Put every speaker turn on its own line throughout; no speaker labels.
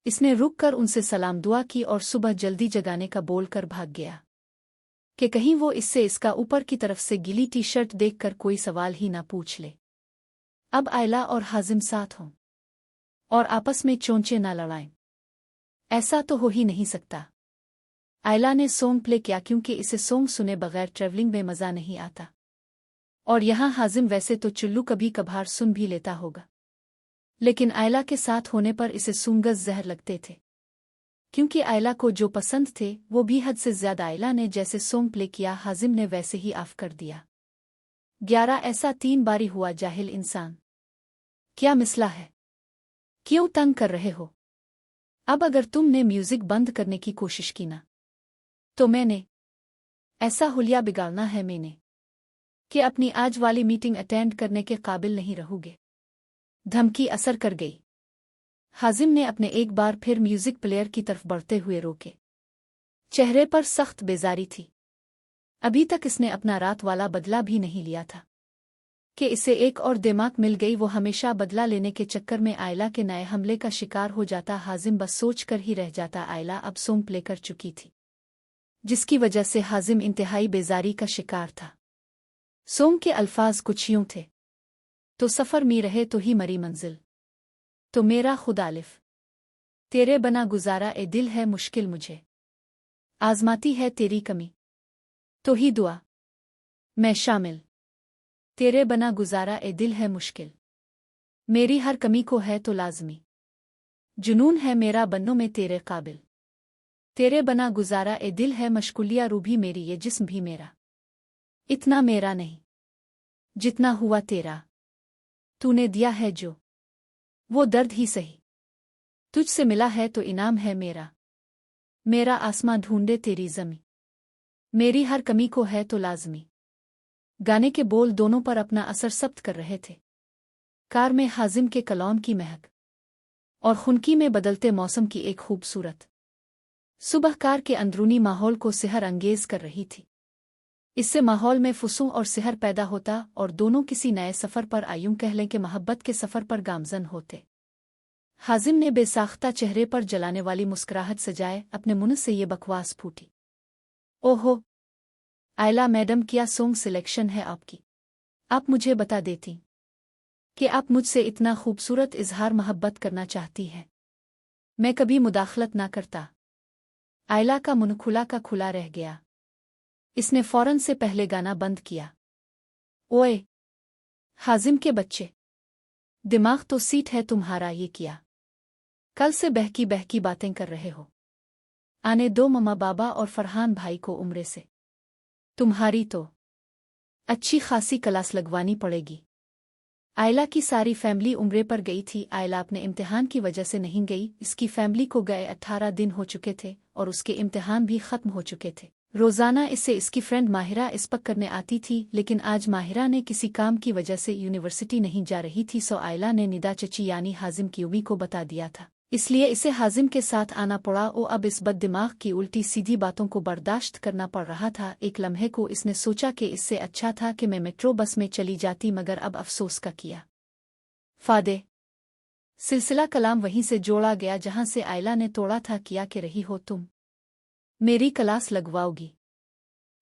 इसने रुक कर उनसे सलाम दुआ की और सुबह जल्दी जगाने का बोल कर भाग गया कि कहीं वो इससे इसका ऊपर की तरफ से गीली टी शर्ट देखकर कोई सवाल ही ना पूछ ले। अब आयला और हाजिम साथ हों और आपस में चोंचे ना लड़ाएं, ऐसा तो हो ही नहीं सकता। आयला ने सॉन्ग प्ले किया क्योंकि इसे सॉन्ग सुने बगैर ट्रैवलिंग में मज़ा नहीं आता, और यहाँ हाजिम वैसे तो चुल्लू कभी कभार सुन भी लेता होगा, लेकिन आयला के साथ होने पर इसे सूंगस जहर लगते थे, क्योंकि आयला को जो पसंद थे वो भी हद से ज्यादा। आयला ने जैसे सॉन्ग प्ले किया हाजिम ने वैसे ही ऑफ कर दिया। 11 ऐसा 3 बारी हुआ जाहिल इंसान, क्या मिसला है, क्यों तंग कर रहे हो? अब अगर तुमने म्यूजिक बंद करने की कोशिश की ना तो मैंने ऐसा हुलिया बिगाड़ना है मैंने कि अपनी आज वाली मीटिंग अटेंड करने के काबिल नहीं रहोगे। धमकी असर कर गई। हाजिम ने अपने एक बार फिर म्यूजिक प्लेयर की तरफ बढ़ते हुए रोके। चेहरे पर सख्त बेजारी थी। अभी तक इसने अपना रात वाला बदला भी नहीं लिया था कि इसे एक और दिमाग मिल गई। वो हमेशा बदला लेने के चक्कर में आयला के नए हमले का शिकार हो जाता। हाजिम बस सोच कर ही रह जाता। आयला अब सॉन्ग प्ले कर चुकी थी, जिसकी वजह से हाजिम इंतहाई बेजारी का शिकार था। सॉन्ग के अल्फाज कुछ यूं थे, तो सफ़र में रहे तो ही मरी मंजिल, तो मेरा खुदालिफ तेरे बना गुजारा ए दिल है मुश्किल मुझे, आजमाती है तेरी कमी तो ही दुआ मैं शामिल, तेरे बना गुजारा ए दिल है मुश्किल, मेरी हर कमी को है तो लाजमी, जुनून है मेरा बनों में तेरे काबिल, तेरे बना गुजारा ए दिल है मशगूलिया रूह भी मेरी ये जिस्म भी मेरा, इतना मेरा नहीं जितना हुआ तेरा, तूने दिया है जो वो दर्द ही सही, तुझसे मिला है तो इनाम है मेरा, मेरा आसमां ढूंढे तेरी ज़मी, मेरी हर कमी को है तो लाजमी। गाने के बोल दोनों पर अपना असर सब्त कर रहे थे। कार में हाजिम के कलाम की महक और खुनकी में बदलते मौसम की एक खूबसूरत सुबह कार के अंदरूनी माहौल को सिहर अंगेज कर रही थी। इससे माहौल में फुसूं और सिहर पैदा होता और दोनों किसी नए सफ़र पर आयूं कह लें कि मोहब्बत के सफ़र पर गामजन होते। हाजिम ने बेसाख्ता चेहरे पर जलाने वाली मुस्कुराहट सजाए अपने मुंह से ये बकवास फूटी। ओहो आयला मैडम, क्या सॉन्ग सिलेक्शन है आपकी? आप मुझे बता देती कि आप मुझसे इतना खूबसूरत इजहार मोहब्बत करना चाहती हैं, मैं कभी मुदाखलत ना करता। आयला का मुंह खुला का खुला रह गया। इसने फौरन से पहले गाना बंद किया। ओए हाजिम के बच्चे, दिमाग तो सीट है तुम्हारा, ये किया कल से बहकी बहकी बातें कर रहे हो? आने दो मम्मा बाबा और फरहान भाई को उम्रे से, तुम्हारी तो अच्छी खासी क्लास लगवानी पड़ेगी। आयला की सारी फैमिली उम्रे पर गई थी। आयला अपने इम्तिहान की वजह से नहीं गई। इसकी फैमिली को गए 18 दिन हो चुके थे और उसके इम्तिहान भी खत्म हो चुके थे। रोज़ाना इससे इसकी फ्रेंड माहिरा इस पक करने आती थी, लेकिन आज माहिरा ने किसी काम की वजह से यूनिवर्सिटी नहीं जा रही थी। सो आयला ने निदा चची यानी हाजिम की उम्मी को बता दिया था, इसलिए इसे हाजिम के साथ आना पड़ा। ओ अब इस बददिमाग की उल्टी सीधी बातों को बर्दाश्त करना पड़ रहा था। एक लम्हे को इसने सोचा कि इससे अच्छा था कि मैं मेट्रो बस में चली जाती, मगर अब अफसोस का किया। फादे सिलसिला कलाम वहीं से जोड़ा गया जहां से आयला ने तोड़ा था। किया कि रही हो तुम, मेरी क्लास लगवाओगी,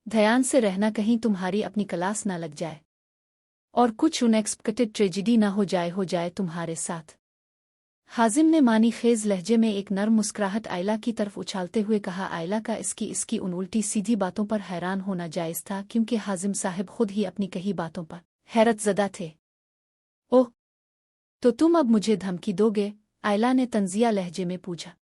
ध्यान से रहना कहीं तुम्हारी अपनी क्लास ना लग जाए और कुछ अनएक्सपेक्टेड ट्रेजिडी ना हो जाए तुम्हारे साथ। हाजिम ने मानी खेज लहजे में एक नर्म मुस्कुराहट आयला की तरफ उछालते हुए कहा। आयला का इसकी उन उल्टी सीधी बातों पर हैरान होना जायज़ था, क्योंकि हाजिम साहब खुद ही अपनी कही बातों पर हैरत ज़दा थे। ओह, तो तुम अब मुझे धमकी दोगे? आयला ने तंजिया लहजे में पूछा।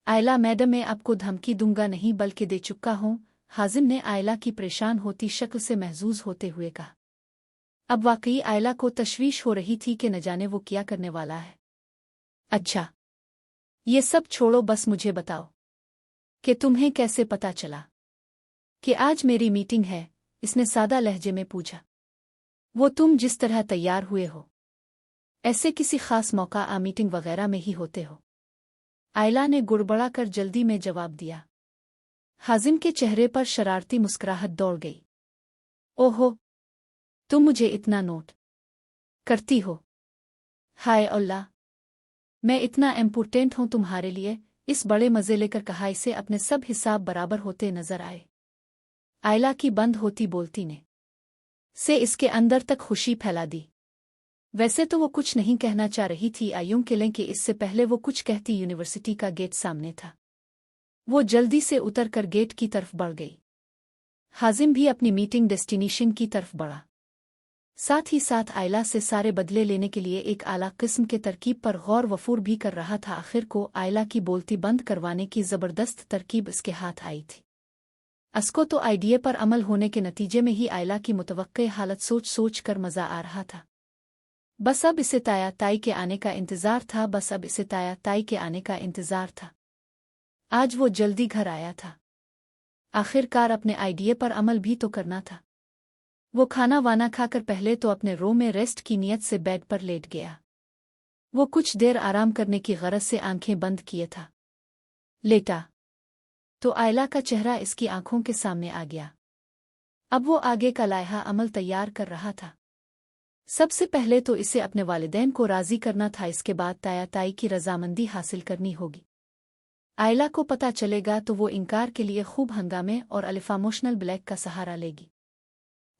आयला मैडम, मैं आपको धमकी दूंगा नहीं बल्कि दे चुका हूँ, हाजिम ने आयला की परेशान होती शक्ल से महजूज होते हुए कहा। अब वाकई आयला को तशवीश हो रही थी कि न जाने वो क्या करने वाला है। अच्छा, ये सब छोड़ो, बस मुझे बताओ कि तुम्हें कैसे पता चला कि आज मेरी मीटिंग है? इसने सादा लहजे में पूछा। वो तुम जिस तरह तैयार हुए हो, ऐसे किसी खास मौका आ मीटिंग वगैरह में ही होते हो? आयला ने गुड़बड़ा कर जल्दी में जवाब दिया। हाजिम के चेहरे पर शरारती मुस्कुराहट दौड़ गई। ओहो, तुम मुझे इतना नोट करती हो? हाय अल्लाह, मैं इतना इम्पोर्टेंट हूँ तुम्हारे लिए, इस बड़े मज़े लेकर कहा। इसे अपने सब हिसाब बराबर होते नजर आए। आयला की बंद होती बोलती ने से इसके अंदर तक खुशी फैला दी। वैसे तो वो कुछ नहीं कहना चाह रही थी आयुं के लिए कि इससे पहले वो कुछ कहती यूनिवर्सिटी का गेट सामने था। वो जल्दी से उतर कर गेट की तरफ बढ़ गई। हाजिम भी अपनी मीटिंग डेस्टिनेशन की तरफ बढ़ा। साथ ही साथ आयला से सारे बदले लेने के लिए एक आला किस्म के तरकीब पर गौर वफूर भी कर रहा था। आखिर को आयला की बोलती बंद करवाने की ज़बरदस्त तरकीब इसके हाथ आई थी। असको तो आइडिया पर अमल होने के नतीजे में ही आयला की मुतवक्के हालत सोच सोच कर मज़ा आ रहा था। बस अब इसे ताया ताई के आने का इंतज़ार था। बस अब इसे ताया ताई के आने का इंतज़ार था। आज वो जल्दी घर आया था। आखिरकार अपने आइडिया पर अमल भी तो करना था। वो खाना वाना खाकर पहले तो अपने रूम में रेस्ट की नीयत से बेड पर लेट गया। वो कुछ देर आराम करने की गरज से आंखें बंद किए था। लेटा तो आयला का चेहरा इसकी आंखों के सामने आ गया। अब वो आगे का लायहा अमल तैयार कर रहा था। सबसे पहले तो इसे अपने वालिदैन को राज़ी करना था। इसके बाद ताया ताई की रजामंदी हासिल करनी होगी। आयला को पता चलेगा तो वो इनकार के लिए खूब हंगामे और अलिफामोशनल ब्लैक का सहारा लेगी,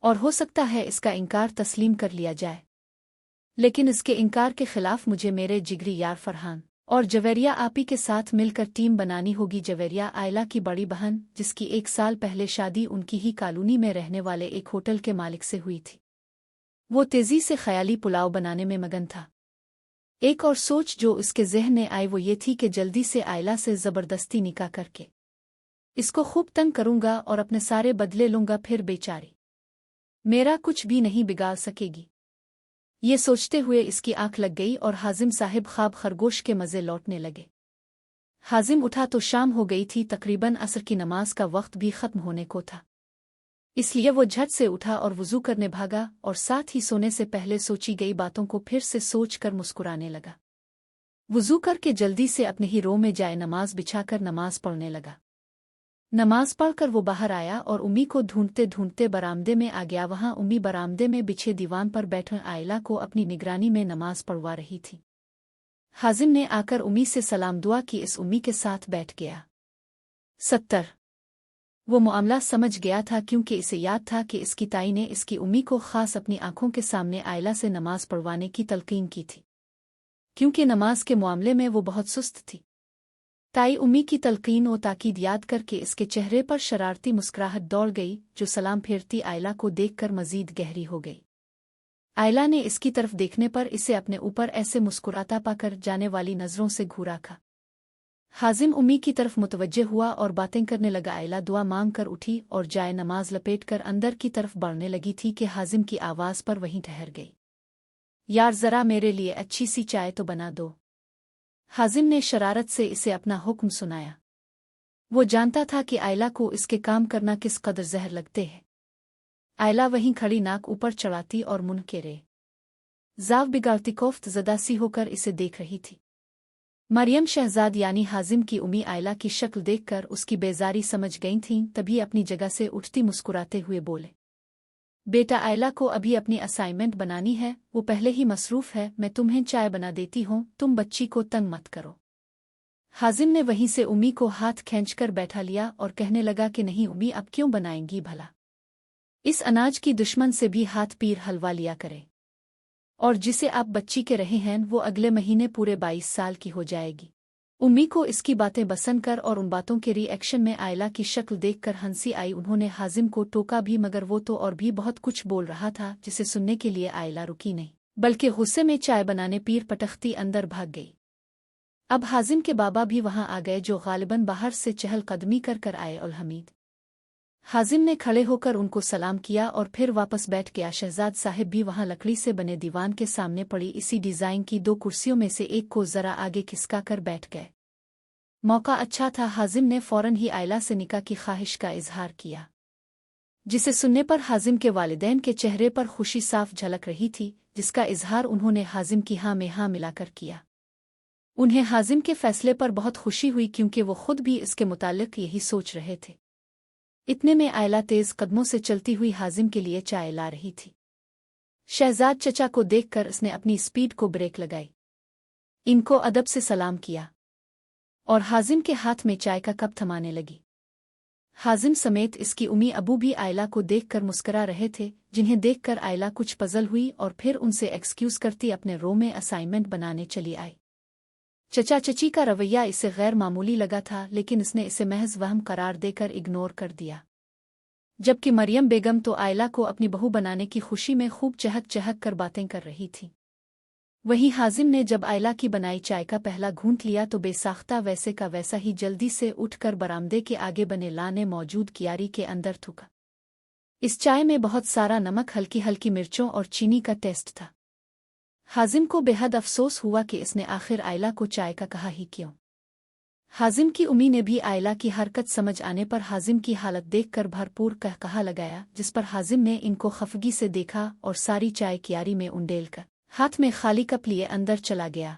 और हो सकता है इसका इनकार तस्लीम कर लिया जाए। लेकिन इसके इनकार के खिलाफ मुझे मेरे जिगरी यार फरहान और जवेरिया आपी के साथ मिलकर टीम बनानी होगी। जवेरिया आयला की बड़ी बहन, जिसकी 1 साल पहले शादी उनकी ही कॉलोनी में रहने वाले एक होटल के मालिक से हुई थी। वो तेजी से ख्याली पुलाव बनाने में मगन था। एक और सोच जो उसके ज़हन में आई वो ये थी कि जल्दी से आयला से ज़बरदस्ती निकाह करके इसको खूब तंग करूंगा और अपने सारे बदले लूंगा, फिर बेचारी मेरा कुछ भी नहीं बिगाड़ सकेगी। ये सोचते हुए इसकी आंख लग गई और हाजिम साहिब ख्वाब खरगोश के मज़े लौटने लगे। हाजिम उठा तो शाम हो गई थी। तकरीबन असर की नमाज का वक्त भी ख़त्म होने को था। इसलिए वो झट से उठा और वुज़ू करने भागा और साथ ही सोने से पहले सोची गई बातों को फिर से सोचकर मुस्कुराने लगा। वुज़ू करके जल्दी से अपने ही रूम में जाए नमाज बिछाकर नमाज पढ़ने लगा। नमाज पढ़कर वो बाहर आया और उम्मी को ढूंढते ढूंढते बरामदे में आ गया। वहां उम्मी बरामदे में बिछे दीवान पर बैठे आयला को अपनी निगरानी में नमाज पढ़वा रही थी। हाजिम ने आकर उम्मी से सलाम दुआ की। इस उम्मी के साथ बैठ गया। 70 वो मामला समझ गया था, क्योंकि इसे याद था कि इसकी ताई ने इसकी उम्मी को खास अपनी आंखों के सामने आयला से नमाज पढ़वाने की तलकीन की थी, क्योंकि नमाज के मामले में वो बहुत सुस्त थी। ताई उम्मी की तलकीन और ताकीद याद करके इसके चेहरे पर शरारती मुस्कुराहट दौड़ गई, जो सलाम फेरती आयला को देखकर मजीद गहरी हो गई। आयला ने इसकी तरफ देखने पर इसे अपने ऊपर ऐसे मुस्कुराता पाकर जाने वाली नज़रों से घूरा खा। हाजिम उम्मी की तरफ मुतवज्जे हुआ और बातें करने लगा। आयला दुआ मांग कर उठी और जाए नमाज लपेट कर अंदर की तरफ बढ़ने लगी थी कि हाजिम की आवाज़ पर वहीं ठहर गई। यार ज़रा मेरे लिए अच्छी सी चाय तो बना दो। हाजिम ने शरारत से इसे अपना हुक्म सुनाया। वो जानता था कि आयला को इसके काम करना किस कदर जहर लगते हैं। आयला वहीं खड़ी नाक ऊपर चढ़ाती और मुंह के रे जाव बिगाड़ती कोफ्त ज़दा सी होकर इसे देख रही थी। मरियम शहजाद यानी हाजिम की उम्मी आयला की शक्ल देखकर उसकी बेजारी समझ गई थीं। तभी अपनी जगह से उठती मुस्कुराते हुए बोले, बेटा आयला को अभी अपनी असाइनमेंट बनानी है, वो पहले ही मसरूफ़ है। मैं तुम्हें चाय बना देती हूँ, तुम बच्ची को तंग मत करो। हाजिम ने वहीं से उम्मी को हाथ खींचकर बैठा लिया और कहने लगा कि नहीं उम्मी, अब क्यों बनाएंगी भला। इस अनाज की दुश्मन से भी हाथ पीर हलवा लिया करे, और जिसे आप बच्ची के रहे हैं वो अगले महीने पूरे 22 साल की हो जाएगी। उम्मी को इसकी बातें बसंत कर और उन बातों के रिएक्शन में आयला की शक्ल देखकर हंसी आई। उन्होंने हाजिम को टोका भी, मगर वो तो और भी बहुत कुछ बोल रहा था जिसे सुनने के लिए आयला रुकी नहीं, बल्कि गुस्से में चाय बनाने पीर पटखती अंदर भाग गई। अब हाजिम के बाबा भी वहां आ गए, जो गालिबन बाहर से चहलकदमी कर आए। उल हमीद हाजिम ने खड़े होकर उनको सलाम किया और फिर वापस बैठ गया। शहजाद साहिब भी वहां लकड़ी से बने दीवान के सामने पड़ी इसी डिज़ाइन की 2 कुर्सियों में से एक को ज़रा आगे खिसका कर बैठ गए। मौका अच्छा था। हाजिम ने फ़ौरन ही आयला से निकाह की ख्वाहिश का इजहार किया, जिसे सुनने पर हाजिम के वालिदैन के चेहरे पर खुशी साफ झलक रही थी, जिसका इजहार उन्होंने हाजिम की हाँ में हाँ मिलाकर किया। उन्हें हाजिम के फैसले पर बहुत खुशी हुई, क्योंकि वो खुद भी इसके मुतालिक यही सोच रहे थे। इतने में आयला तेज कदमों से चलती हुई हाजिम के लिए चाय ला रही थी। शहजाद चचा को देखकर उसने अपनी स्पीड को ब्रेक लगाई। इनको अदब से सलाम किया और हाजिम के हाथ में चाय का कप थमाने लगी। हाजिम समेत इसकी उम्मी अबू भी आयला को देखकर मुस्करा रहे थे, जिन्हें देखकर आयला कुछ पजल हुई और फिर उनसे एक्सक्यूज करती अपने रो में असाइनमेंट बनाने चली आई। चचा चची का रवैया इसे गैर मामूली लगा था, लेकिन इसने इसे महज वहम करार देकर इग्नोर कर दिया। जबकि मरियम बेगम तो आयला को अपनी बहू बनाने की खुशी में खूब चहक चहक कर बातें कर रही थी। वहीं हाजिम ने जब आयला की बनाई चाय का पहला घूंट लिया तो बेसाख्ता वैसे का वैसा ही जल्दी से उठकर बरामदे के आगे बने लाने मौजूद कियारी के अंदर थूका। इस चाय में बहुत सारा नमक, हल्की हल्की मिर्चों और चीनी का टेस्ट था। हाजिम को बेहद अफसोस हुआ कि इसने आखिर आयला को चाय का कहा ही क्यों। हाजिम की उम्मी ने भी आयला की हरकत समझ आने पर हाजिम की हालत देखकर भरपूर कहकहा लगाया, जिस पर हाजिम ने इनको खफगी से देखा और सारी चाय कियारी में उंडेल कर हाथ में खाली कप लिए अंदर चला गया।